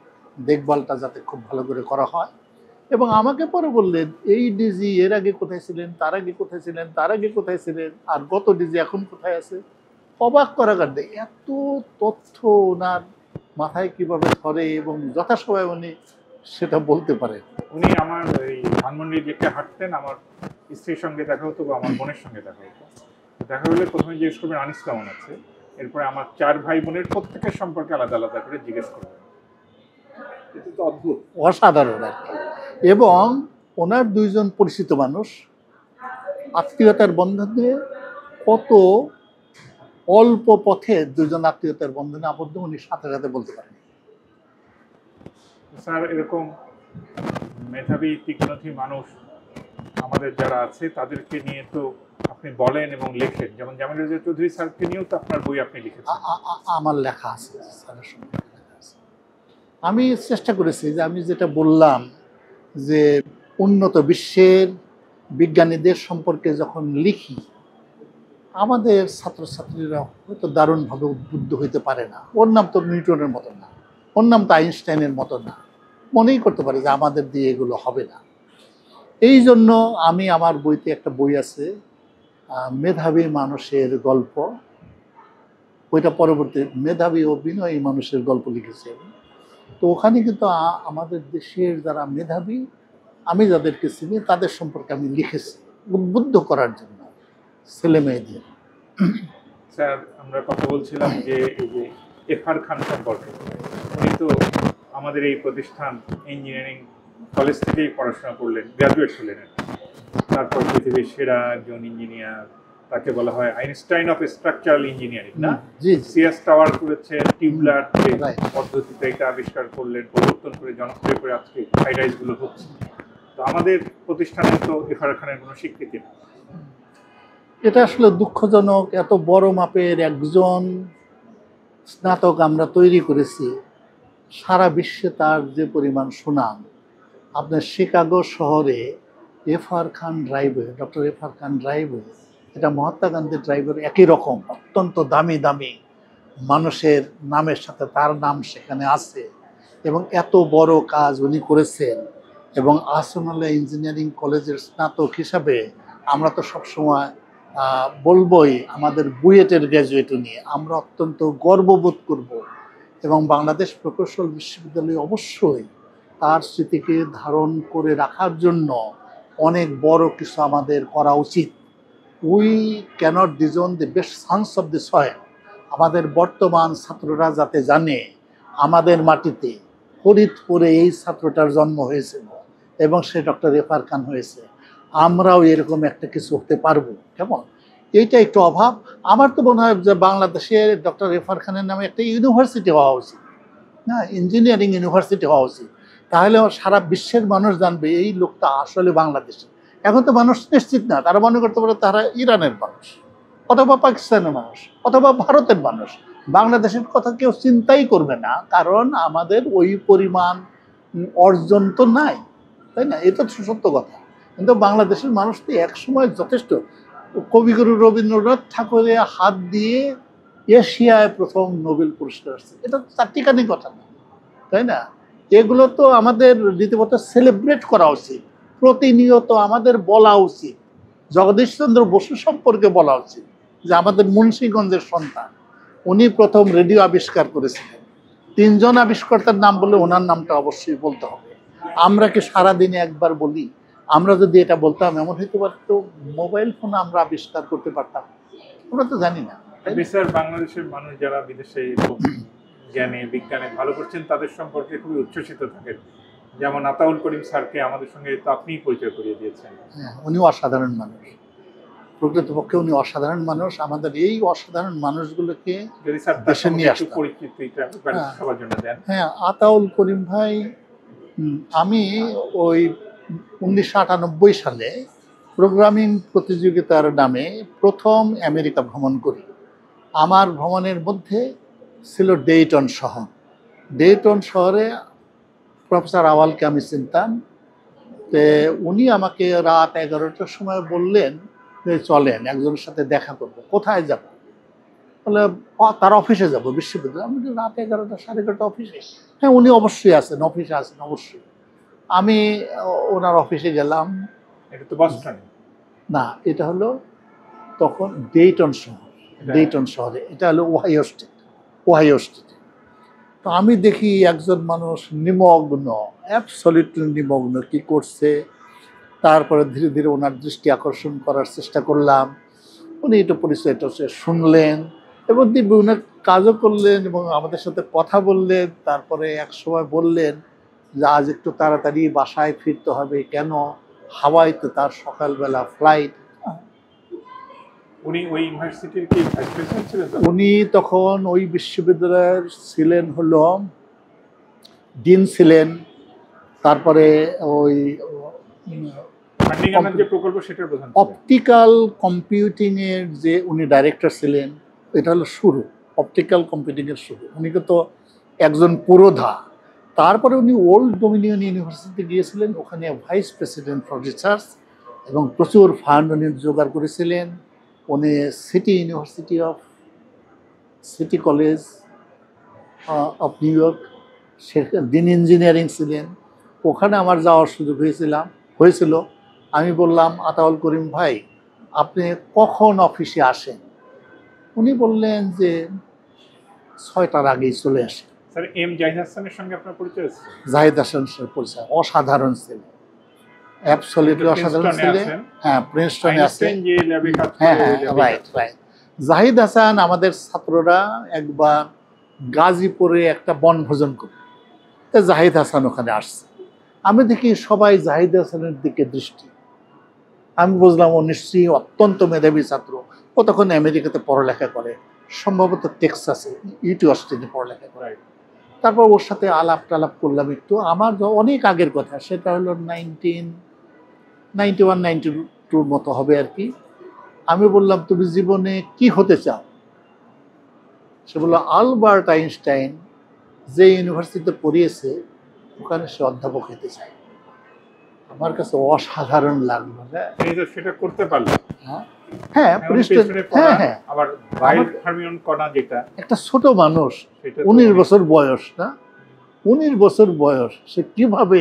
দেখভালটা যাতে খুব ভালো করে করা হয়, এবং আমাকে পরে বললেন এই ডিজি এর আগে কোথায় ছিলেন, তার আগে কোথায় ছিলেন, তার আগে কোথায় ছিলেন, আর গত ডিজি এখন কোথায় আছে। অবাক করা কাণ্ডে এত তথ্য ওনার মাথায় কিভাবে ধরে, এবং যথাসময়ে উনি সেটা বলতে পারেন। উনি আমার এই ধানমন্ডির দিকে হাঁটতেন, আমার স্ত্রীর সঙ্গে দেখা হতো বা আমার বোনের সঙ্গে দেখা হতো। দেখা হলে প্রথমে জিজ্ঞেস করবেন আনিস কেমন আছে, এরপরে আমার 4 ভাই বোনের প্রত্যেকের সম্পর্কে আলাদা আলাদা করে জিজ্ঞেস করবেন। এটা তো অদ্ভুত, অসাধারণ আর কি। এবং ওনার 2 জন পরিচিত মানুষ, আত্মীয়তার বন্ধনে কত অল্প পথে 2 জন আত্মীয়তার বন্ধনে আবদ্ধ, উনি সাথে সাথে বলতে পারেন। স্যার, এরকম মেধাবী তীক্ষ্ণধী মানুষ আমাদের যারা আছে তাদেরকে নিয়ে তো আপনি বলেন এবং লেখেন, যেমন জামিল রেজা চৌধুরী স্যারকে নিয়েও তো আপনার বই আপনি লিখেছেন। আমার লেখা আছে, স্যারের সম্পর্কে লেখা আছে। আমি চেষ্টা করেছি যে আমি যেটা বললাম যে উন্নত বিশ্বের বিজ্ঞানীদের সম্পর্কে যখন লিখি, আমাদের ছাত্রছাত্রীরা হয়তো দারুণভাবে উদ্বুদ্ধ হইতে পারে না। ওর নাম তো নিউটনের মতো না, ওর নাম তো আইনস্টাইনের মতো না, মনেই করতে পারে যে আমাদের দিয়ে এগুলো হবে না। এই জন্য আমি আমার বইতে একটা বই আছে, মেধাবী মানুষের গল্প, ওইটা পরবর্তী মেধাবী ও বিনয়ী মানুষের গল্প লিখেছে। তো ওখানে কিন্তু আমাদের দেশের যারা মেধাবী, আমি যাদেরকে চিনি তাদের সম্পর্কে আমি লিখেছি উদ্বুদ্ধ করার জন্য ছেলে মেয়েদের। স্যার, আমরা কথা বলছিলাম যে এই যে এফআর খান সম্পর্কে। উনি তো আমাদের এই প্রতিষ্ঠান ইঞ্জিনিয়ারিং কলেজ থেকেই পড়াশোনা করলেন, গ্র্যাজুয়েট হলেন। তারপর পৃথিবীর সেরা একজন ইঞ্জিনিয়ার, তাকে বলা হয় আইনস্টাইন অফ স্ট্রাকচারাল ইঞ্জিনিয়ারিং, না? জি, সিএস টাওয়ার করেছেন, টিউবলার Right. পদ্ধতিতে এটা আবিষ্কার করলেন, পরিবর্তন করে জনপ্রিয় করে আজকে হাই রাইজ গুলো হচ্ছে। তো আমাদের প্রতিষ্ঠানে তো এফআর খানের কোনো স্বীকৃতি নেই। এটা আসলে দুঃখজনক। এত বড় মাপের একজন স্নাতক আমরা তৈরি করেছি, সারা বিশ্বে তার যে পরিমাণ সুনাম। আপনার শিকাগো শহরে এফআর খান ড্রাইভওয়ে, ডক্টর এফআর খান ড্রাইভওয়ে, এটা মহাত্মা গান্ধী ড্রাইভওয়ে একই রকম, অত্যন্ত দামি দামি মানুষের নামের সাথে তার নাম সেখানে আছে। এবং এত বড় কাজ উনি করেছেন। এবং আহসানুল্লাহ ইঞ্জিনিয়ারিং কলেজের স্নাতক হিসাবে আমরা তো সবসময় বলবই আমাদের বুয়েটের গ্র্যাজুয়েট নিয়ে আমরা অত্যন্ত গর্ববোধ করব। এবং বাংলাদেশ প্রকৌশল বিশ্ববিদ্যালয় অবশ্যই তার স্মৃতিকে ধারণ করে রাখার জন্য অনেক বড় কিছু আমাদের করা উচিত। We cannot disown the best sons of the soil. আমাদের বর্তমান ছাত্ররা যাতে জানে আমাদের মাটিতে ফরিদপুরে এই ছাত্রটার জন্ম হয়েছিল এবং সে ডক্টর এফআর খান হয়েছে, আমরাও এরকম একটা কিছু হতে পারবো। কেমন, এইটা একটু অভাব। আমার তো মনে হয় যে বাংলাদেশে ডক্টর এফআর খানের নামে একটা ইউনিভার্সিটি হওয়া উচিত, না, ইঞ্জিনিয়ারিং ইউনিভার্সিটি হওয়া উচিত। তাহলে সারা বিশ্বের মানুষ জানবে এই লোকটা আসলে বাংলাদেশের। এখন তো মানুষ নিশ্চিত না, তারা মনে করতে পারে তারা ইরানের মানুষ, অথবা পাকিস্তানের মানুষ, অথবা ভারতের মানুষ। বাংলাদেশের কথা কেউ চিন্তাই করবে না, কারণ আমাদের ওই পরিমাণ অর্জন তো নাই, তাই না? এটা তো সত্য কথা। কিন্তু বাংলাদেশের মানুষ তো একসময় যথেষ্ট। কবিগুরু রবীন্দ্রনাথ ঠাকুরের হাত দিয়ে এশিয়ায় প্রথম নোবেল পুরস্কার আসছে, এটা চারটিখানি কথা না, তাই না? এগুলো তো আমাদের রীতিমতো সেলিব্রেট করা উচিত, প্রতিনিয়ত আমাদের বলা উচিত। জগদীশচন্দ্র বসু সম্পর্কে বলা উচিত যে আমাদের মুন্সিগঞ্জের সন্তান, উনি প্রথম রেডিও আবিষ্কার করেছিলেন। 3 জন আবিষ্কর্তার নাম বলে ওনার নামটা অবশ্যই বলতে হবে। আমরা কি সারাদিনে একবার বলি? আমরা যদি এটা বলতাম, এমন হইতে পারতো মোবাইল ফোন আমরা আবিষ্কার করতে পারতাম, আমরা তো জানি না। স্যার, বাংলাদেশের মানুষ যারা বিদেশে জ্ঞানে বিজ্ঞানে ভালো করছেন তাদের সম্পর্কে খুবই উচ্ছ্বসিত থাকেন। যেমন আতাউল করিম স্যারকে আমাদের সঙ্গে তো আপনিই পরিচয় করিয়ে দিয়েছেন। হ্যাঁ, উনি অসাধারণ মানুষ, প্রকৃতপক্ষে উনি অসাধারণ মানুষ। আমাদের এই অসাধারণ মানুষগুলোকে যদি স্যার দেশে নিয়ে আসতে পরিচিতিটা সবার জন্য দেন। হ্যাঁ, আতাউল করিম ভাই, আমি ওই 1998 সালে প্রোগ্রামিং প্রতিযোগিতার নামে প্রথম আমেরিকা ভ্রমণ করি। আমার ভ্রমণের মধ্যে ছিল ডেইটন শহর। ডেইটন শহরে প্রফেসর আওয়ালকে আমি চিনতাম। তো উনি আমাকে রাত 11টার সময় বললেন যে চলেন একজনের সাথে দেখা করবো। কোথায় যাব? বলে তার অফিসে যাব, বিশ্ববিদ্যালয়। আমি বলি, রাত 11টা, 11:30 অফিসে? হ্যাঁ, উনি অবশ্যই আছেন, অফিসে আছেন অবশ্যই। আমি ওনার অফিসে গেলাম। এটা তো বস্টন না, এটা হলো তখন ডেইটন শহর। ডেইটন শহরে, এটা হলো ওহাইও স্টেট, ওহাইও স্টেটে। তো আমি দেখি একজন মানুষ নিমগ্ন, অ্যাবসলিউটলি নিমগ্ন, কি করছে। তারপরে ধীরে ধীরে ওনার দৃষ্টি আকর্ষণ করার চেষ্টা করলাম। উনি একটু পরিচয়টা শুনলেন এবং বিভিন্ন কাজও করলেন এবং আমাদের সাথে কথা বললেন। তারপরে এক সময় বললেন যে আজ একটু তাড়াতাড়ি বাসায় ফিরতে হবে, কেন হাওয়াইতে তার সকালবেলা ফ্লাইট। উনি ওই ইউনিভার্সিটির কি ভাইস প্রেসিডেন্ট ছিলেন? উনি তখন ওই বিশ্ববিদ্যালয়ের ছিলেন হলো ডিন ছিলেন, তারপরে ওই ফান্ডিং যে প্রকল্প সেটার প্রধান ছিলেন। অপটিক্যাল কম্পিউটিংয়ের যে উনি ডাইরেক্টর ছিলেন, এটা হলো শুরু, অপটিক্যাল কম্পিউটিংয়ের শুরু। উনি কিন্তু একজন পুরোধা। তারপরে উনি ওল্ড ডোমিনিয়ন ইউনিভার্সিটিতে গিয়েছিলেন, ওখানে ভাইস প্রেসিডেন্ট ফর রিসার্চ, এবং প্রচুর ফান্ড উনি জোগাড় করেছিলেন। উনি city university of city college of new York দিন ইঞ্জিনিয়ারিং ছিলেন, ওখানে আমার যাওয়ার সুযোগ হয়েছিল। আমি বললাম, আতাউল করিম ভাই, আপনি কখন অফিসে আসেন? উনি বললেন যে 6টার আগেই চলে আসেন। স্যার, এম জাহিদ হাসানের সঙ্গে আপনার পরিচয় আছে? জাহিদ হাসানের পরিচয় অসাধারণ ছিল, অ্যাবসলিউটলি অসাধারণ ছিল। হ্যাঁ, প্রিন্সটনে আছে। হ্যাঁ হ্যাঁ, রাইট রাইট। জাহিদ হাসান, আমাদের ছাত্ররা একবার গাজীপুরে একটা বনভোজন করে, তা জাহিদ হাসান ওখানে আসছে। আমি দেখি সবাই জাহিদ হাসানের দিকে দৃষ্টি। আমি বুঝলাম ও নিশ্চয়ই অত্যন্ত মেধাবী ছাত্র। ও তখন আমেরিকাতে পড়ালেখা করে, সম্ভবত টেক্সাসে, ইউটি অস্টিনে পড়ালেখা করে। তারপর ওর সাথে আলাপ টালাপ করলাম একটু। আমার অনেক আগের কথা, সেটা হলো 1991-92 মতো হবে আর কি। আমি বললাম, তুমি জীবনে কি হতে চাও? সে বললো, আলবার্ট আইনস্টাইন যে ইউনিভার্সিটিতে পড়িয়েছে ওখানে সে অধ্যাপক হতে চায়। আমার কাছে অসাধারণ লাগলো। সেটা করতে পারলাম। হ্যাঁ হ্যাঁ, হ্যাঁ হ্যাঁ, আবার হারমিয়ন কণা যেটা একটা ছোট মানুষ, 19 বছর বয়স, না 19 বছর বয়স, সে কিভাবে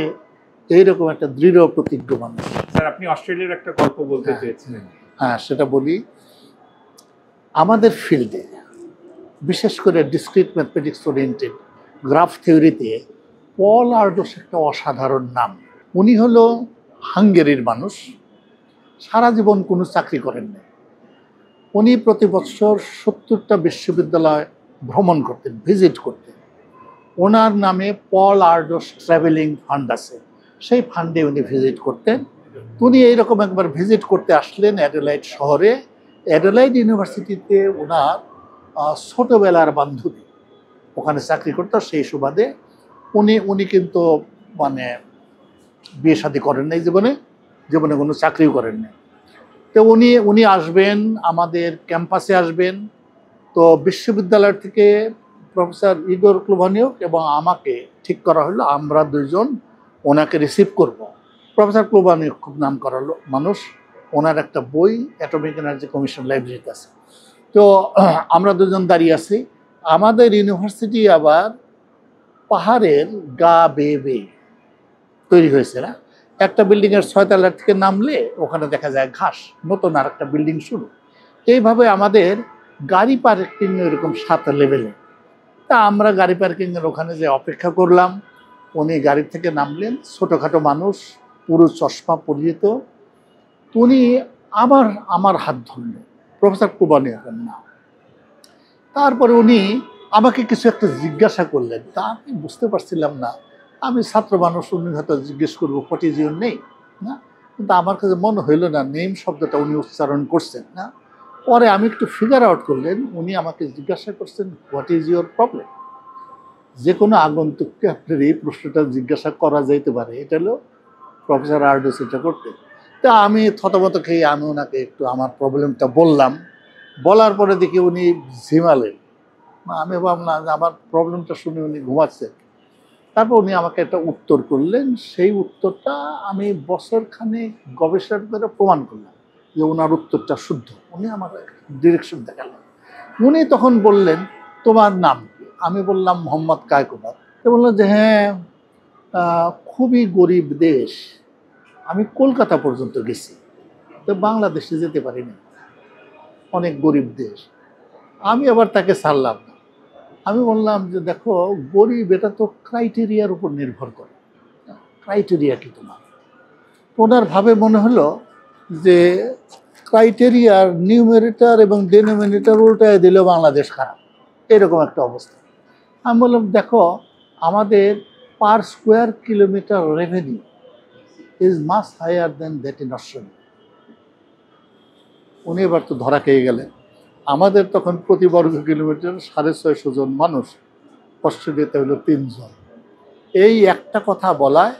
এইরকম একটা দৃঢ় প্রতিজ্ঞ মানুষ। স্যার, আপনি অস্ট্রেলিয়ার একটা গল্প বলতে চেয়েছিলেন। হ্যাঁ, সেটা বলি। আমাদের ফিল্ডে, বিশেষ করে ডিসক্রিট ম্যাথমেটিক্স ওরিয়েন্টেড গ্রাফ থিওরিতে, পল আর্ডোস একটা অসাধারণ নাম। উনি হলো হাঙ্গেরির মানুষ, সারা জীবন কোনো চাকরি করেন না। উনি প্রতি বছর 70টা বিশ্ববিদ্যালয় ভ্রমণ করতেন, ভিজিট করতেন। ওনার নামে পল আর্ডোস ট্রাভেলিং ফান্ড আছে, সেই ফান্ডে উনি ভিজিট করতেন। উনি এইরকম একবার ভিজিট করতে আসলেন অ্যাডিলেইড শহরে। অ্যাডিলেইড ইউনিভার্সিটিতে ওনার ছোটোবেলার বান্ধবী ওখানে চাকরি করতো, সেই সুবাদে উনি কিন্তু মানে বিয়ে শাদী করেন নাই, জীবনে কোনো চাকরিও করেন নাই। তো উনি আসবেন, আমাদের ক্যাম্পাসে আসবেন। তো বিশ্ববিদ্যালয় থেকে প্রফেসর ইগোর ক্লুভানিউক এবং আমাকে ঠিক করা হলো, আমরা দুইজন ওনাকে রিসিভ করব। প্রফেসর ক্লুভানিউক খুব নাম করা মানুষ, ওনার একটা বই অ্যাটমিক এনার্জি কমিশন লাইব্রেরিতে আছে। তো আমরা দুজন দাঁড়িয়ে আছি। আমাদের ইউনিভার্সিটি আবার পাহাড়ের গা বেয়ে তৈরি হয়েছে, না একটা বিল্ডিংয়ের 6 তলার থেকে নামলে ওখানে দেখা যায় ঘাস, নতুন আর একটা বিল্ডিং শুরু। এইভাবে আমাদের গাড়ি পার্কিং এরকম 7 লেভেলে। তা আমরা গাড়ি পার্কিংয়ের ওখানে যে অপেক্ষা করলাম, উনি গাড়ি থেকে নামলেন, ছোটোখাটো মানুষ, পুরো চশমা পরিহিত। উনি আমার হাত ধরলেন, প্রফেসর কুবানিয়ার নাম। তারপরে উনি আমাকে কিছু একটা জিজ্ঞাসা করলেন, তা আমি বুঝতে পারছিলাম না। আমি ছাত্র মানুষ, উনি হয়তো জিজ্ঞেস করবো হোয়াট ইজ ইউর নেম, না, কিন্তু আমার কাছে মনে হইল না নেম শব্দটা উনি উচ্চারণ করছেন না। পরে আমি একটু ফিগার আউট করলেন, উনি আমাকে জিজ্ঞাসা করছেন হোয়াট ইজ ইউর প্রবলেম। যে কোনো আগন্তুককে আপনার এই প্রশ্নটা জিজ্ঞাসা করা যাইতে পারে, এটা হলো প্রফেসর আর্ডোস এটা করতেন। তা আমি থতমত খেয়ে আমি ওনাকে একটু আমার প্রবলেমটা বললাম। বলার পরে দেখি উনি ঝিমালেন। আমি ভাবলাম আমার প্রবলেমটা শুনে উনি ঘুমাচ্ছেন। তারপর উনি আমাকে একটা উত্তর করলেন, সেই উত্তরটা আমি বছরখানেক গবেষণা করে প্রমাণ করলাম যে ওনার উত্তরটা শুদ্ধ। উনি আমার ডিরেকশন দেখালেন। উনি তখন বললেন, তোমার নাম কি? আমি বললাম মোহাম্মদ কায়কোবাদ। তো বললেন যে হ্যাঁ, খুবই গরিব দেশ, আমি কলকাতা পর্যন্ত গেছি, তো বাংলাদেশে যেতে পারিনি, অনেক গরিব দেশ। আমি আবার তাকে ছাড়লাম না। আমি বললাম যে দেখো, গরিব এটা তো ক্রাইটেরিয়ার উপর নির্ভর করে, ক্রাইটেরিয়া কি তোমার? ওনার ভাবে মনে হলো যে ক্রাইটেরিয়ার নিউমেরেটর এবং ডেনোমিনেটর উল্টায় দিলেও বাংলাদেশ খারাপ, এরকম একটা অবস্থা। আমি বললাম দেখো, আমাদের per square kilometre revenue is much higher than that in Australia. উনি এবার তো ধরা খেয়ে গেলেন। আমাদের তখন প্রতি বর্গ কিলোমিটার 650 জন মানুষ, অস্ট্রেলিয়াতে হলো 3 জন। এই একটা কথা বলায়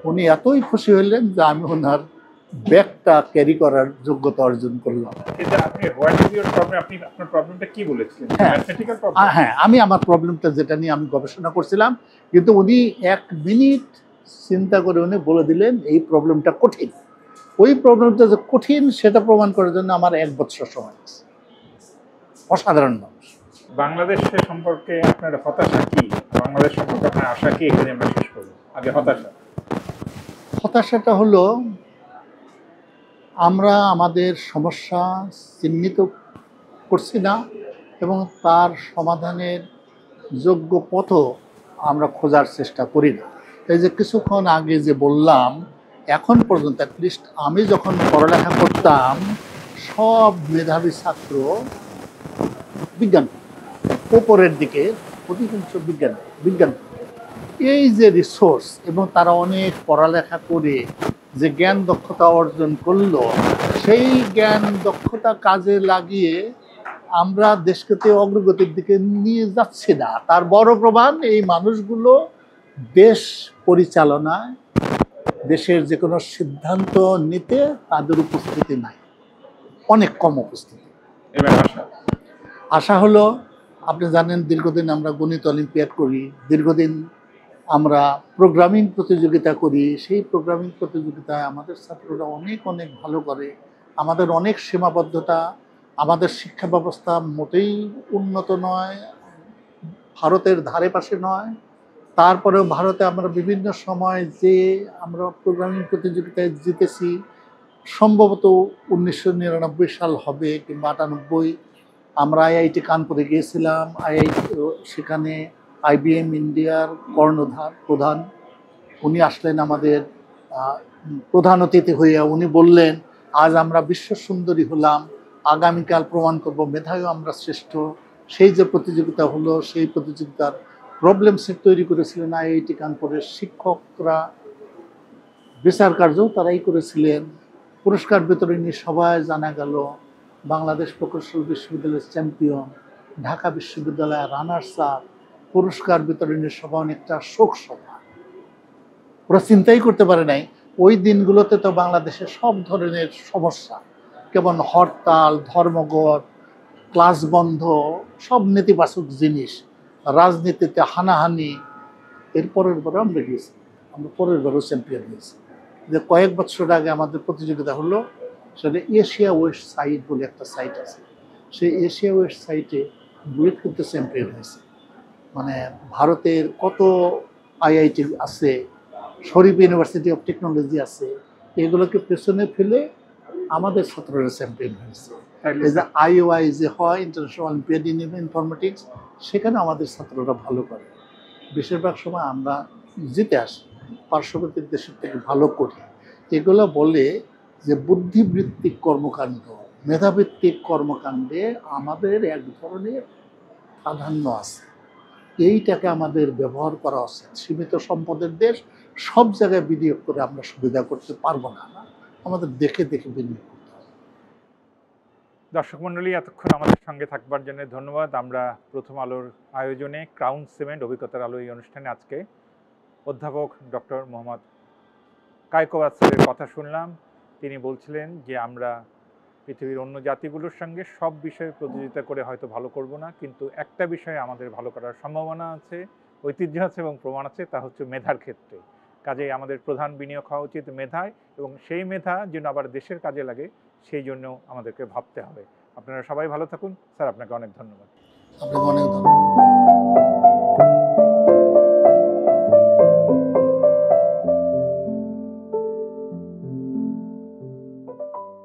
উনি এতই খুশি হলেন যে আমি ওনার ব্যাগটা ক্যারি করার যোগ্যতা অর্জন করলাম। কিন্তু আপনি হোয়াট ইজ ইউর প্রবলেম, আপনি আপনার প্রবলেমটা কি বলেছিলেন? হ্যাঁ। Mathematical problem? হ্যাঁ, আমি আমার প্রবলেমটা যেটা নিয়ে আমি গবেষণা করছিলাম, কিন্তু উনি 1 মিনিট চিন্তা করে উনি বলে দিলেন এই প্রবলেমটা কঠিন। ওই প্রবলেমটা যে কঠিন সেটা প্রমাণ করার জন্য আমার 1 বছর সময় আছে। অসাধারণ মানুষ। বাংলাদেশের সম্পর্কে আপনার হতাশা কি? বাংলাদেশ সম্পর্কে আপনার আশা কি? এখানে আমরা শেষ করবো। আগে হতাশা। হতাশাটা হলো আমরা আমাদের সমস্যা চিহ্নিত করছি না এবং তার সমাধানের যোগ্য পথও আমরা খোঁজার চেষ্টা করি না। এই যে কিছুক্ষণ আগে যে বললাম, এখন পর্যন্ত অ্যাটলিস্ট আমি যখন পড়ালেখা করতাম সব মেধাবী ছাত্র বিজ্ঞান, উপরের দিকে অধিকাংশ বিজ্ঞান। এই যে রিসোর্স এবং তারা অনেক পড়ালেখা করে যে জ্ঞান দক্ষতা অর্জন করলো, সেই জ্ঞান দক্ষতা কাজে লাগিয়ে আমরা দেশকে তো অগ্রগতির দিকে নিয়ে যাচ্ছি না। তার বড় প্রমাণ এই মানুষগুলো দেশ পরিচালনায়, দেশের যে কোনো সিদ্ধান্ত নিতে তাদের উপস্থিতি নাই, অনেক কম উপস্থিতি। এবার আশা। আশা হলো, আপনি জানেন দীর্ঘদিন আমরা গণিত অলিম্পিয়াড করি, দীর্ঘদিন আমরা প্রোগ্রামিং প্রতিযোগিতা করি। সেই প্রোগ্রামিং প্রতিযোগিতায় আমাদের ছাত্ররা অনেক অনেক ভালো করে। আমাদের অনেক সীমাবদ্ধতা, আমাদের শিক্ষা ব্যবস্থা মোটেই উন্নত নয়, ভারতের ধারে পাশে নয়। তারপরেও ভারতে আমরা বিভিন্ন সময় যে আমরা প্রোগ্রামিং প্রতিযোগিতায় জিতেছি, সম্ভবত 1999 সাল হবে কিংবা 98। আমরা আইআইটি কানপুরে গিয়েছিলাম। সেখানে IBM ইন্ডিয়ার কর্ণধার প্রধান উনি আসলেন আমাদের প্রধান অতিথি হইয়া। উনি বললেন, আজ আমরা বিশ্ব সুন্দরী হলাম, আগামীকাল প্রমাণ করব মেধায়ও আমরা শ্রেষ্ঠ। সেই যে প্রতিযোগিতা হলো, সেই প্রতিযোগিতার প্রবলেম সেট তৈরি করেছিলেন আইআইটি কানপুরের শিক্ষকরা, বিচার কার্যও তারাই করেছিলেন। পুরস্কার বিতরণী সবাই জানা গেল বাংলাদেশ প্রকৌশল বিশ্ববিদ্যালয়ের চ্যাম্পিয়ন, ঢাকা বিশ্ববিদ্যালয়ের রানার্স আপ। পুরস্কার বিতরণী সভা অনেকটা শোক সভা। ওরা চিন্তাই করতে পারে নাই ওই দিনগুলোতে তো বাংলাদেশে সব ধরনের সমস্যা, কেমন হরতাল, ধর্মঘট, ক্লাস বন্ধ, সব নেতিবাচক জিনিস, রাজনীতিতে হানাহানি। এরপরের বারও আমরা গিয়েছি, আমরা পরের বারও চ্যাম্পিয়ন হয়েছি। যে কয়েক বছর আগে আমাদের প্রতিযোগিতা হলো, সেটা এশিয়া ওয়েস্ট সাইট বলে একটা সাইট আছে। সেই এশিয়া ওয়েস্ট সাইটে বুয়েট করতে চ্যাম্পিয়ন হয়েছে। মানে ভারতের কত আইআইটি আছে, শরীফ ইউনিভার্সিটি অফ টেকনোলজি আছে, এগুলোকে পেছনে ফেলে আমাদের ছাত্ররা চ্যাম্পিয়ন হয়েছে। এই যে IOI যে হয়, ইন্টারন্যাশনাল অলিম্পিয়াড ইন ইনফরমেটিক্স, সেখানে আমাদের ছাত্ররা ভালো করে। বেশিরভাগ সময় আমরা জিতে আসি, পার্শ্ববর্তী দেশের থেকে ভালো করি। এগুলো বলে যে বুদ্ধিবৃত্তিক কর্মকাণ্ড, মেধাভিত্তিক কর্মকাণ্ডে আমাদের এক ধরনের প্রাধান্য আছে। এইটাকে আমাদের ব্যবহার করা উচিত। সীমিত সম্পদের দেশ, সব জায়গায় বিনিয়োগ করে আমরা সুবিধা করতে পারবো না, আমাদের দেখে দেখে বিনিয়োগ করতে হবে। দর্শক মণ্ডলী, এতক্ষণ আমাদের সঙ্গে থাকবার জন্য ধন্যবাদ। আমরা প্রথম আলোর আয়োজনে ক্রাউন সিমেন্ট অভিজ্ঞতার আলো এই অনুষ্ঠানে আজকে অধ্যাপক ডক্টর মোহাম্মদ কায়কোবাদ স্যারের কথা শুনলাম। তিনি বলছিলেন যে আমরা পৃথিবীর অন্য জাতিগুলোর সঙ্গে সব বিষয়ে প্রতিযোগিতা করে হয়তো ভালো করব না, কিন্তু একটা বিষয়ে আমাদের ভালো করার সম্ভাবনা আছে, ঐতিহ্য আছে এবং প্রমাণ আছে, তা হচ্ছে মেধার ক্ষেত্রে। কাজেই আমাদের প্রধান বিনিয়োগ হওয়া উচিত মেধায়, এবং সেই মেধা যেন আবার দেশের কাজে লাগে সেই জন্য আমাদেরকে ভাবতে হবে। আপনারা সবাই ভালো থাকুন। স্যার, আপনাকে অনেক ধন্যবাদ। আপনাকে অনেক ধন্যবাদ।